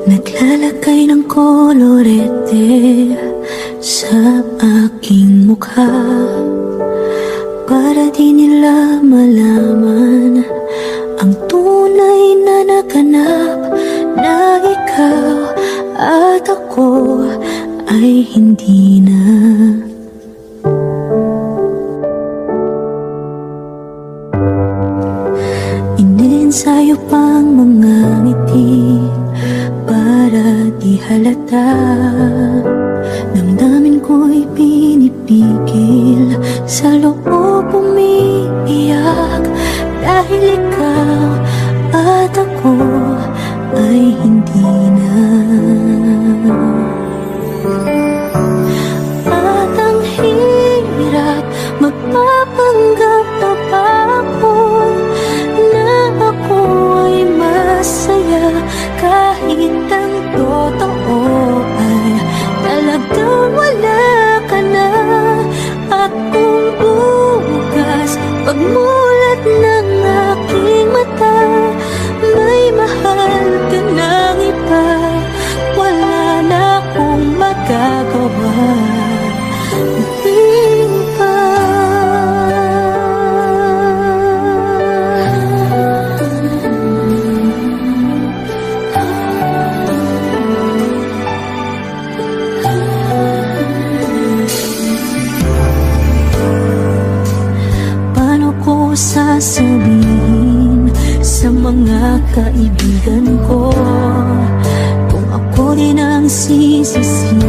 Naglalagay ng kolorete sa aking mukha para di nila malaman ang tunay na naganap, na ikaw at ako ay hindi na. Ininsayo pang mga ngiti para di halata. Damdamin ko'y pinipigil, sa loob umiiyak, dahil ikaw at ako ay hindi na. At ang hirap magpapanggap na bakon na ako ay masaya, kahit ang totoo ay talagang wala ka na. At kung bukas pagmulat ng aking mata, may mahal ka ng iba, wala na akong magagawa. Sasabihin sa mga kaibigan ko kung ako din ang sisisi